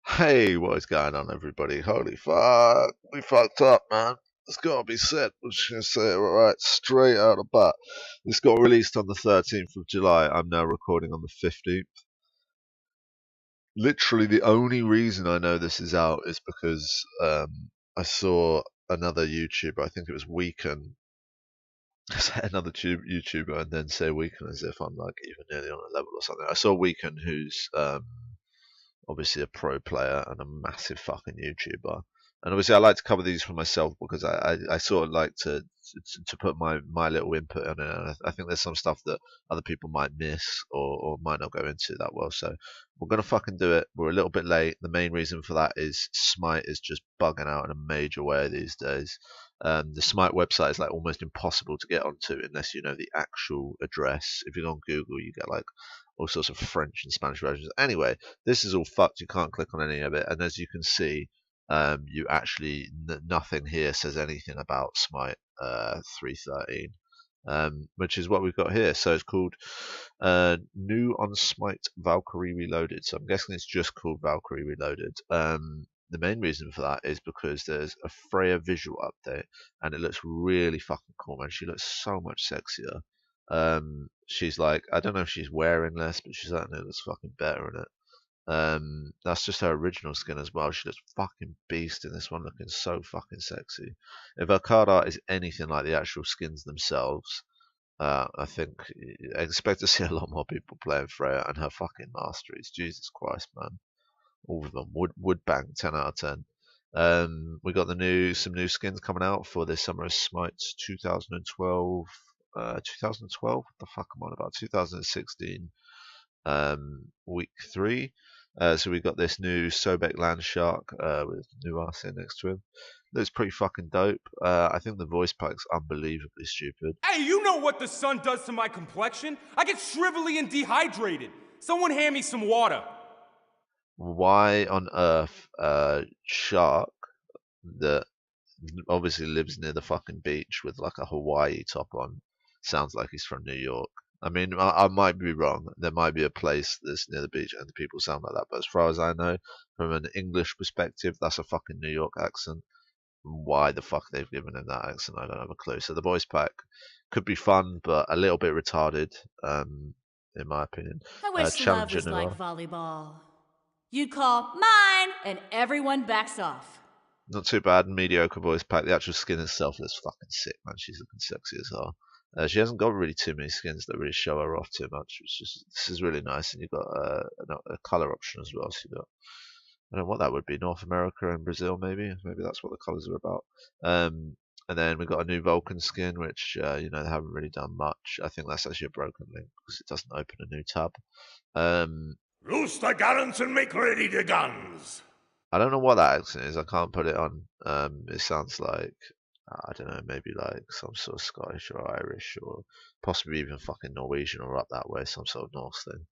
Hey, what is going on, everybody? Holy fuck, we fucked up, man. It's gotta be said. I'm just gonna say it right straight out of the bat. This got released on the 13th of July. I'm now recording on the 15th. Literally, the only reason I know this is out is because I saw another YouTuber, I think it was Weekend, say another YouTuber and then say Weekend as if I'm like even nearly on a level or something. I saw Weekend, who's obviously a pro player and a massive fucking YouTuber. And obviously, I like to cover these for myself because I sort of like to put my little input on it. And I think there's some stuff that other people might miss or might not go into that well. So we're gonna fucking do it. We're a little bit late. The main reason for that is Smite is just bugging out in a major way these days. The Smite website is like almost impossible to get onto unless you know the actual address. If you go on Google, you get like all sorts of French and Spanish versions. Anyway, this is all fucked. You can't click on any of it, and as you can see, you actually nothing here says anything about Smite 3.13, which is what we've got here. So it's called New on Smite Valkyrie Reloaded. So I'm guessing it's just called Valkyrie Reloaded. The main reason for that is because there's a Freya visual update, and it looks really fucking cool, man. She looks so much sexier. She's like, I don't know if she's wearing less, but she certainly looks fucking better in it. That's just her original skin as well. She looks fucking beast in this one, looking so fucking sexy. If her card art is anything like the actual skins themselves, I think I expect to see a lot more people playing Freya and her fucking masteries. Jesus Christ, man. All of them. Would bang, 10 out of 10. We got some new skins coming out for this summer of Smite 2012. 2012? What the fuck am I on about? 2016, week 3. So we got this new Sobek Land Shark with new arse next to him. Looks pretty fucking dope. I think the voice pack's unbelievably stupid. Hey, you know what the sun does to my complexion? I get shrivelly and dehydrated. Someone hand me some water. Why on earth a shark that obviously lives near the fucking beach with like a Hawaii top on sounds like he's from New York? I mean, I might be wrong. There might be a place that's near the beach and the people sound like that. But as far as I know, from an English perspective, that's a fucking New York accent. Why the fuck they've given him that accent, I don't have a clue. So the voice pack could be fun, but a little bit retarded, in my opinion. I wish love was like volleyball. You'd call mine, and everyone backs off. Not too bad, mediocre voice pack. The actual skin itself looks fucking sick, man. She's looking sexy as hell. She hasn't got really too many skins that really show her off too much. This is really nice, and you've got a color option as well. So you got, I don't know what that would be, North America and Brazil maybe. Maybe that's what the colors are about. And then we got a new Vulcan skin, which you know, they haven't really done much. I think that's actually a broken link because it doesn't open a new tab. Loose the gallants and make ready the guns. I don't know what that accent is. I can't put it on. It sounds like, I don't know, maybe like some sort of Scottish or Irish or possibly even fucking Norwegian or up that way, some sort of Norse thing.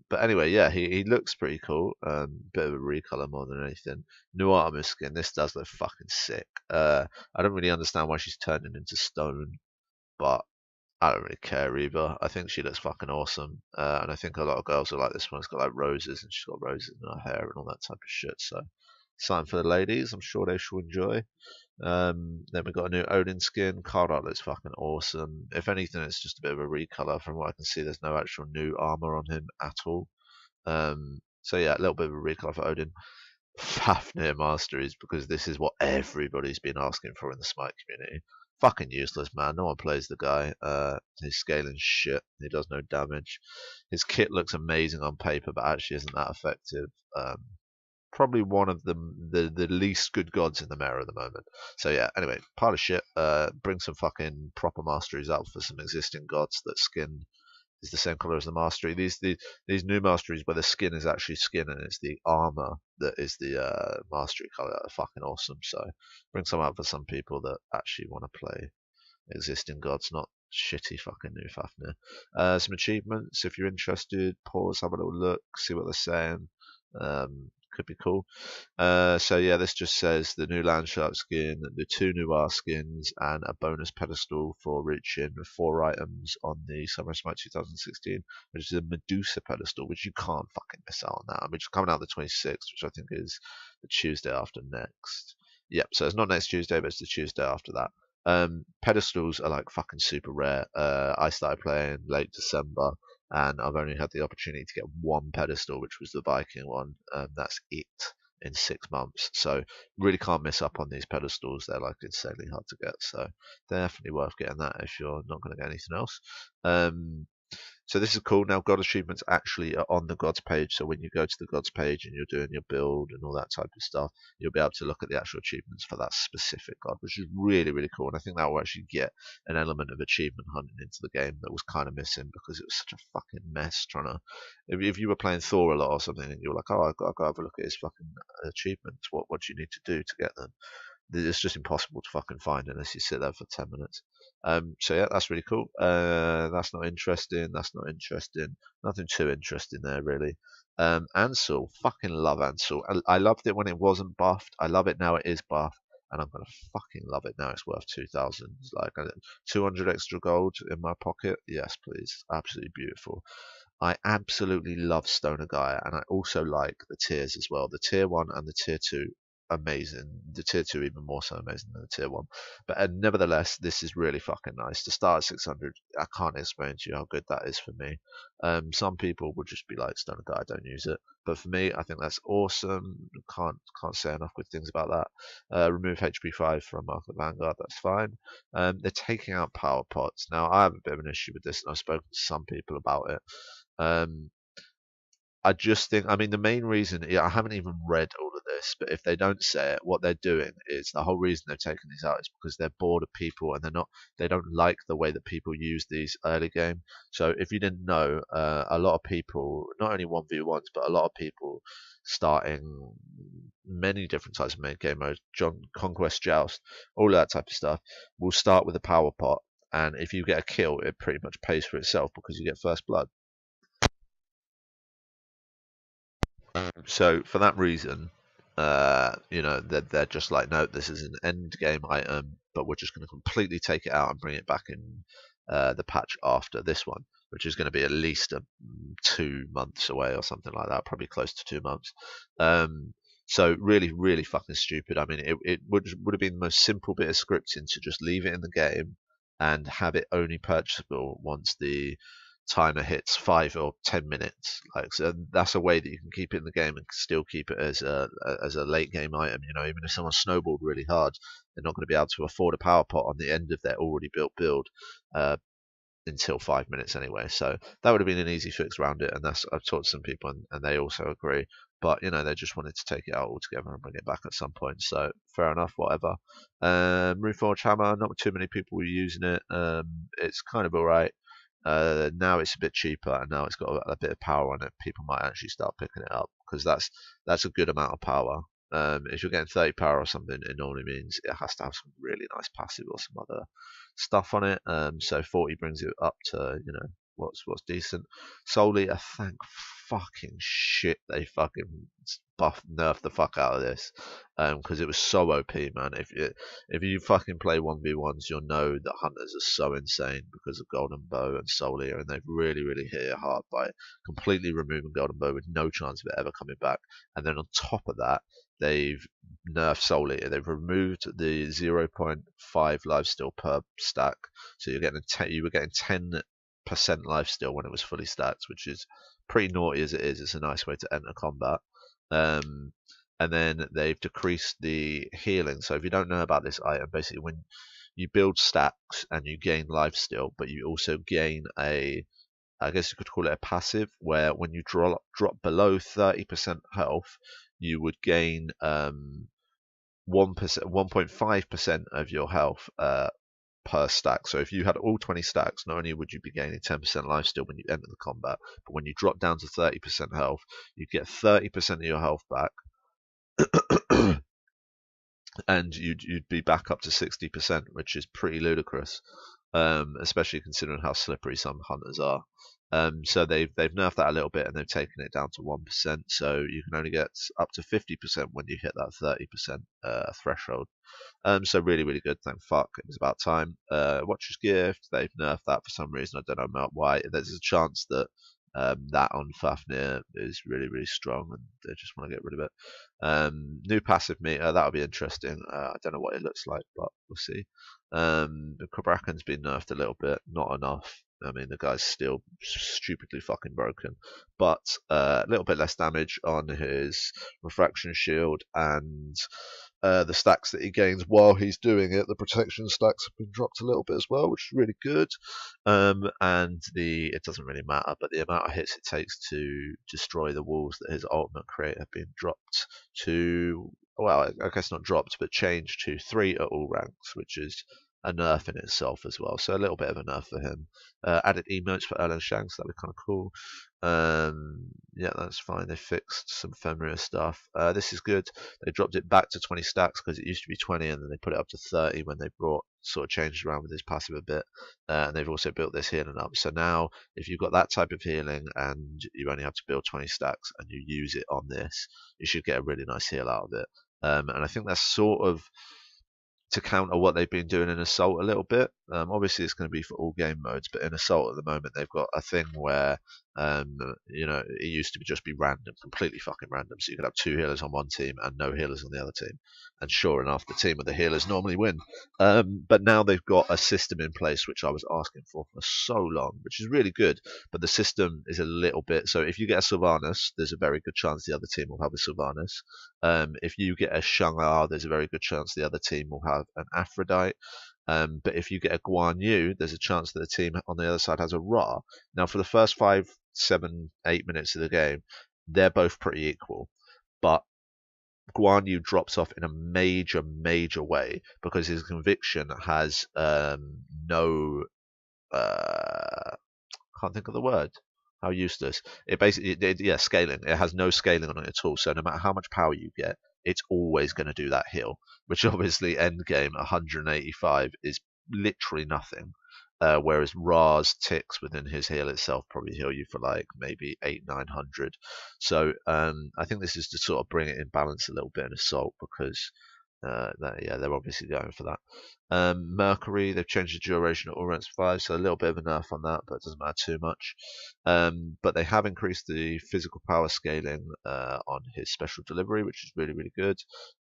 But anyway, yeah, he looks pretty cool. Bit of a recolor more than anything. New Artemis skin. This does look fucking sick. I don't really understand why she's turning into stone, but I don't really care either. I think she looks fucking awesome, and I think a lot of girls will like this one. It's got like roses, and she's got roses in her hair and all that type of shit. So, something for the ladies. I'm sure they shall enjoy. Then we got a new Odin skin. Card art looks fucking awesome. If anything, it's just a bit of a recolor. From what I can see, there's no actual new armor on him at all. So yeah, a little bit of a recolor for Odin. Fafnir Masteries, because this is what everybody's been asking for in the Smite community. Fucking useless, man. No one plays the guy. His scaling shit. He does no damage. His kit looks amazing on paper, but actually isn't that effective. Probably one of the least good gods in the meta at the moment. So yeah, anyway, pile of shit. Bring some fucking proper masteries up for some existing gods that skin is the same color as the mastery. These new masteries where the skin is actually skin and it's the armor that is the mastery color are fucking awesome. So bring some out for some people that actually want to play existing gods, not shitty fucking new Fafnir. Some achievements, if you're interested, pause, have a little look, see what they're saying. could be cool. So yeah, this just says the new Landshark skin, the 2 new R skins, and a bonus pedestal for reaching 4 items on the Summer Smite 2016, which is a Medusa pedestal, which you can't fucking miss out on that. Which is coming out the 26th, which I think is the Tuesday after next. Yep, so it's not next Tuesday, but it's the Tuesday after that. Pedestals are like fucking super rare. I started playing late December, and I've only had the opportunity to get 1 pedestal, which was the Viking one. That's it in 6 months. So really can't miss up on these pedestals. They're like insanely hard to get. So definitely worth getting that if you're not going to get anything else. So this is cool. Now God achievements actually are on the Gods page. So when you go to the Gods page and you're doing your build and all that type of stuff, you'll be able to look at the actual achievements for that specific God, which is really, really cool. And I think that will actually get an element of achievement hunting into the game that was kind of missing because it was such a fucking mess trying to. If you were playing Thor a lot or something and you were like, oh, I've got to go have a look at his fucking achievements. What do you need to do to get them? It's just impossible to fucking find unless you sit there for 10 minutes. So yeah, that's really cool. That's not interesting. That's not interesting. Nothing too interesting there, really. Ansel, fucking love Ansel. I loved it when it wasn't buffed. I love it now it is buffed. And I'm gonna fucking love it now. It's worth 2,000. Like 200 extra gold in my pocket. Yes, please. Absolutely beautiful. I absolutely love Stoner Gaia, and I also like the tiers as well. The tier 1 and the tier 2, amazing. The tier 2 even more so amazing than the tier 1. But nevertheless, this is really fucking nice. To start at 600, I can't explain to you how good that is for me. Some people would just be like, Stoner Gaia, don't use it. But for me, I think that's awesome. Can't say enough good things about that. Remove HP5 from Mark of Vanguard, that's fine. They're taking out power pots. Now, I have a bit of an issue with this, and I've spoken to some people about it. I just think, I mean, the main reason, I haven't even read all of this, but if they don't say it, what they're doing is the whole reason they've taken these out is because they're bored of people and they don't like the way that people use these early game. So if you didn't know, a lot of people, not only 1v1s, but a lot of people starting many different types of main game modes, Conquest Joust, all that type of stuff, will start with a power pot. And if you get a kill, it pretty much pays for itself because you get first blood. So for that reason, they're just like, no, this is an end game item, but we're just going to completely take it out and bring it back in the patch after this one, which is going to be at least 2 months away or something like that, probably close to 2 months. So really, really fucking stupid. I mean, it would have been the most simple bit of scripting to just leave it in the game and have it only purchasable once the timer hits 5 or 10 minutes. Like, so that's a way that you can keep it in the game and still keep it as a late game item. You know, even if someone snowballed really hard, they're not going to be able to afford a power pot on the end of their already built build until 5 minutes anyway. So that would have been an easy fix around it, and I've talked to some people and they also agree. But you know, they just wanted to take it out altogether and bring it back at some point. So fair enough, whatever. Runeforge Hammer, not too many people were using it. It's kind of alright. Now it's a bit cheaper, and now it's got a bit of power on it. People might actually start picking it up because that's a good amount of power. If you're getting 30 power or something, it normally means it has to have some really nice passive or some other stuff on it. So 40 brings it up to, you know, what's decent. Solely, thank fucking shit they fucking nerfed the fuck out of this, because it was so OP, man. If you fucking play 1v1s, you'll know that hunters are so insane because of Golden Bow and Solia, and they've really, really hit it hard by completely removing Golden Bow with no chance of it ever coming back. And then on top of that, they've nerfed Solia. They've removed the 0.5 lifesteal per stack, so you were getting 10% lifesteal when it was fully stacked, which is pretty naughty as it is. It's a nice way to enter combat. And then they've decreased the healing. So if you don't know about this item, basically when you build stacks and you gain lifesteal, but you also gain I guess you could call it a passive, where when you drop below 30% health, you would gain 1.5% of your health per stack. So if you had all 20 stacks, not only would you be gaining 10% lifesteal when you enter the combat, but when you drop down to 30% health, you get 30% of your health back, and you'd be back up to 60%, which is pretty ludicrous, especially considering how slippery some hunters are. So they've nerfed that a little bit and they've taken it down to 1%. So you can only get up to 50% when you hit that 30% threshold. So really, really good. Thank fuck. It was about time. Watcher's Gift. They've nerfed that for some reason. I don't know why. There's a chance that that on Fafnir is really, really strong, and they just want to get rid of it. New passive meter. That'll be interesting. I don't know what it looks like, but we'll see. The Kraken's been nerfed a little bit, not enough. I mean, the guy's still stupidly fucking broken, but a little bit less damage on his refraction shield, and the stacks that he gains while he's doing it, the protection stacks have been dropped a little bit as well, which is really good. And it doesn't really matter, but the amount of hits it takes to destroy the walls that his ultimate create have been dropped to, well, I guess not dropped, but changed to 3 at all ranks, which is a nerf in itself as well. So a little bit of a nerf for him. Added emotes for Erlen Shanks, that'd be kind of cool. Yeah, that's fine. They fixed some Fenrir stuff. This is good. They dropped it back to 20 stacks because it used to be 20, and then they put it up to 30 when they changed around with his passive a bit. And they've also built this healing up. So now, if you've got that type of healing and you only have to build 20 stacks and you use it on this, you should get a really nice heal out of it. And I think that's sort of to counter what they've been doing in Assault a little bit. Obviously, it's going to be for all game modes, but in Assault at the moment, they've got a thing where, it used to just be random, completely fucking random. So you could have 2 healers on one team and no healers on the other team. And sure enough, the team with the healers normally win. But now they've got a system in place, which I was asking for so long, which is really good. But the system is a little bit, so if you get a Sylvanas, there's a very good chance the other team will have a Sylvanas. If you get a Shang-Ar, there's a very good chance the other team will have an Aphrodite. But if you get a Guan Yu, there's a chance that the team on the other side has a Ra. Now, for the first 5, 7, 8 minutes of the game, they're both pretty equal. But Guan Yu drops off in a major, major way because his conviction has no. Can't think of the word. How useless. It basically, scaling. It has no scaling on it at all. So no matter how much power you get, it's always going to do that heal, which obviously end game 185 is literally nothing. Whereas Ra's ticks within his heal itself probably heal you for like maybe 800-900. So I think this is to sort of bring it in balance a little bit in Assault because they're obviously going for that. Mercury, they've changed the duration at all ranks 5, so a little bit of a nerf on that, but it doesn't matter too much. But they have increased the physical power scaling on his special delivery, which is really, really good.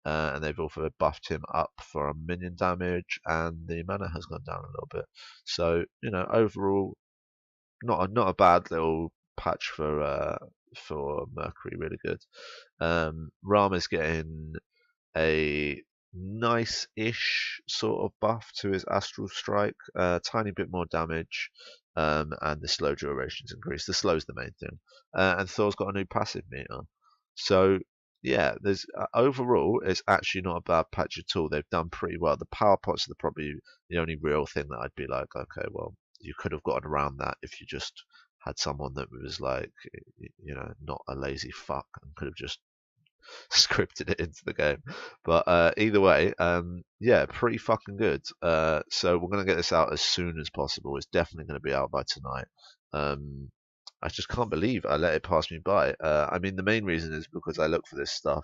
And they've also buffed him up for a minion damage, and the mana has gone down a little bit. So, overall, not a bad little patch for Mercury, really good. Rama's getting a nice-ish sort of buff to his Astral Strike, a tiny bit more damage, and the slow duration's increased. The slow's the main thing. And Thor's got a new passive meter. So, yeah, there's overall, it's actually not a bad patch at all. They've done pretty well. The power pots are probably the only real thing that I'd be like, okay, well, you could have gotten around that if you just had someone that was like, not a lazy fuck and could have just scripted it into the game. But either way, pretty fucking good. So we're gonna get this out as soon as possible. It's definitely gonna be out by tonight. I just can't believe I let it pass me by. I mean, the main reason is because I look for this stuff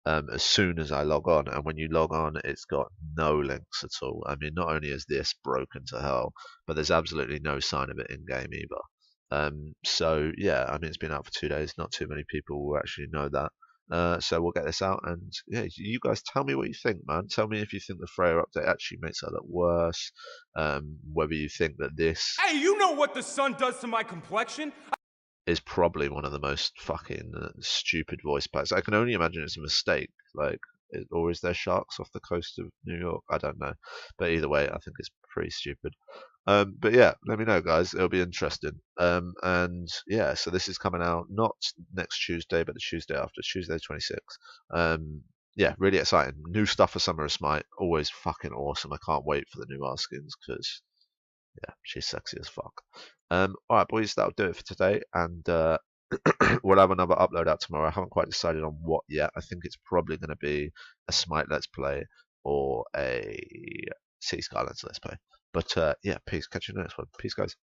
as soon as I log on, and when you log on, it's got no links at all. I mean, not only is this broken to hell, but there's absolutely no sign of it in game either. So yeah, I mean, it's been out for 2 days. Not too many people will actually know that. So we'll get this out, and yeah, you guys tell me what you think, man. Tell me if you think the Freya update actually makes it look worse. Whether you think that this Hey, you know what the sun does to my complexion? is probably one of the most fucking stupid voice packs. I can only imagine it's a mistake. Or is there sharks off the coast of New York? I don't know. But either way, I think it's pretty stupid. But yeah, let me know, guys. It'll be interesting. And yeah, so this is coming out not next Tuesday, but the Tuesday after, Tuesday 26th. Yeah, really exciting. New stuff for Summer of Smite. Always fucking awesome. I can't wait for the new R skins because, yeah, she's sexy as fuck. Alright, boys, that'll do it for today. And we'll have another upload out tomorrow. I haven't quite decided on what yet. I think it's probably going to be a Smite Let's Play or a City Skylines Let's Play. But yeah, peace. Catch you in the next one. Peace, guys.